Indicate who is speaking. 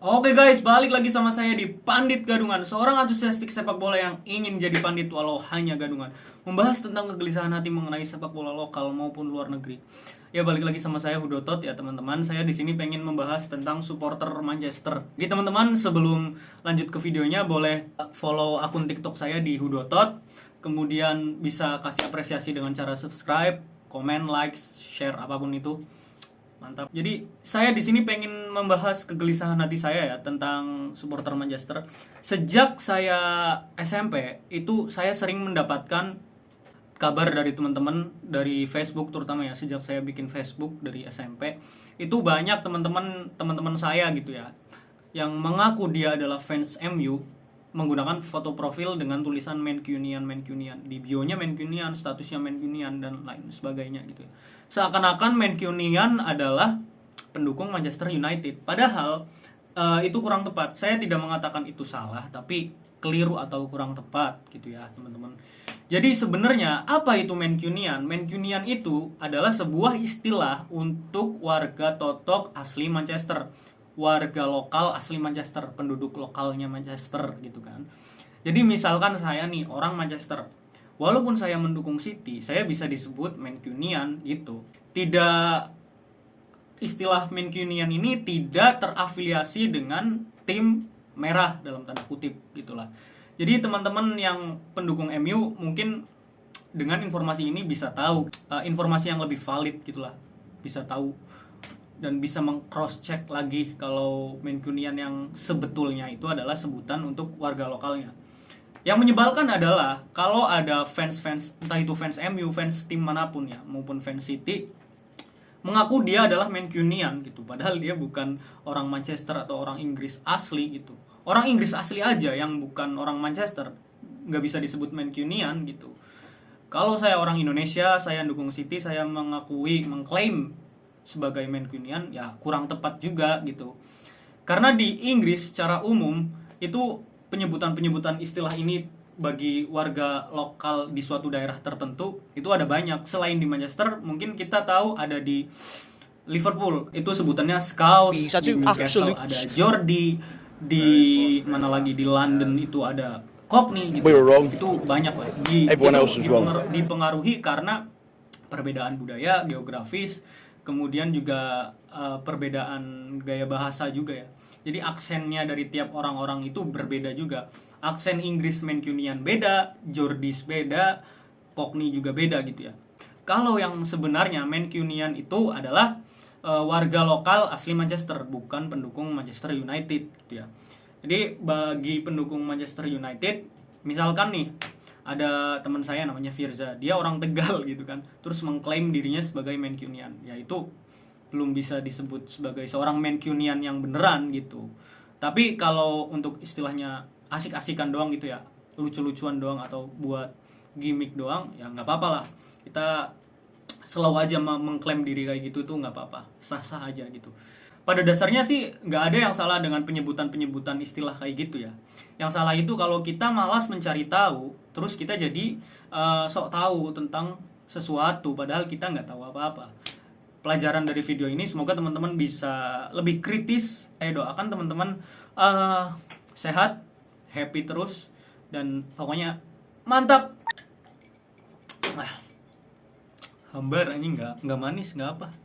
Speaker 1: Oke guys, balik lagi sama saya di Pandit Gadungan, seorang antusiastik sepak bola yang ingin jadi pandit walau hanya gadungan. Membahas tentang kegelisahan hati mengenai sepak bola lokal maupun luar negeri. Ya balik lagi sama saya Hudotot ya teman-teman. Saya di sini pengen membahas tentang supporter Manchester. Jadi teman-teman sebelum lanjut ke videonya boleh follow akun TikTok saya di Hudotot. Kemudian bisa kasih apresiasi dengan cara subscribe, komen, like, share apapun itu. Mantap. Jadi saya di sini pengen membahas kegelisahan hati saya ya tentang supporter Manchester. Sejak saya SMP itu saya sering mendapatkan kabar dari teman-teman dari Facebook terutama ya, sejak saya bikin Facebook dari SMP itu banyak teman-teman saya gitu ya yang mengaku dia adalah fans MU menggunakan foto profil dengan tulisan Mancunian di bionya Mancunian, statusnya Mancunian dan lain sebagainya gitu ya. Seakan-akan Mancunian adalah pendukung Manchester United, padahal itu kurang tepat. Saya tidak mengatakan itu salah, tapi keliru atau kurang tepat gitu ya teman-teman. Jadi sebenarnya apa itu Mancunian? Mancunian itu adalah sebuah istilah untuk warga totok asli Manchester, warga lokal asli Manchester, penduduk lokalnya Manchester gitu kan. Jadi misalkan saya nih orang Manchester, walaupun saya mendukung City, saya bisa disebut Mancunian gitu. Istilah Mancunian ini tidak terafiliasi dengan tim merah dalam tanda kutip gitulah. Jadi teman-teman yang pendukung MU mungkin dengan informasi ini bisa tahu informasi yang lebih valid gitulah, bisa tahu dan bisa meng-cross check lagi kalau Mancunian yang sebetulnya itu adalah sebutan untuk warga lokalnya. Yang menyebalkan adalah kalau ada fans entah itu fans MU, fans tim manapun ya, maupun fans City mengaku dia adalah Mancunian gitu, padahal dia bukan orang Manchester atau orang Inggris asli gitu. Orang Inggris asli aja yang bukan orang Manchester nggak bisa disebut Mancunian gitu. Kalau saya orang Indonesia, saya dukung City, saya mengklaim sebagai Mancunian, ya kurang tepat juga gitu. Karena di Inggris secara umum itu penyebutan istilah ini bagi warga lokal di suatu daerah tertentu itu ada banyak. Selain di Manchester, mungkin kita tahu ada di Liverpool itu sebutannya Scouse, di Newcastle ada Geordie, di mana lagi di London itu ada Cockney gitu. Itu banyak lah. Dipengaruhi karena perbedaan budaya, geografis, kemudian juga perbedaan gaya bahasa juga ya. Jadi aksennya dari tiap orang-orang itu berbeda juga. Aksen Inggris Mancunian beda, Geordies beda, Cockney juga beda gitu ya. Kalau yang sebenarnya Mancunian itu adalah warga lokal asli Manchester, bukan pendukung Manchester United gitu ya. Jadi bagi pendukung Manchester United, misalkan nih ada teman saya namanya Firza, dia orang Tegal gitu kan, terus mengklaim dirinya sebagai Mancunian, yaitu belum bisa disebut sebagai seorang Mancunian yang beneran gitu. Tapi kalau untuk istilahnya asik-asikan doang gitu ya, lucu-lucuan doang atau buat gimmick doang, ya nggak apa-apa lah. Kita selalu aja mengklaim diri kayak gitu tuh nggak apa-apa, sah-sah aja gitu. Pada dasarnya sih nggak ada yang salah dengan penyebutan istilah kayak gitu ya. Yang salah itu kalau kita malas mencari tahu, terus kita jadi sok tahu tentang sesuatu padahal kita nggak tahu apa-apa. Pelajaran dari video ini semoga teman-teman bisa lebih kritis. Saya doakan teman-teman sehat, happy terus, dan pokoknya mantap. Hambar anjing, nggak manis, nggak apa.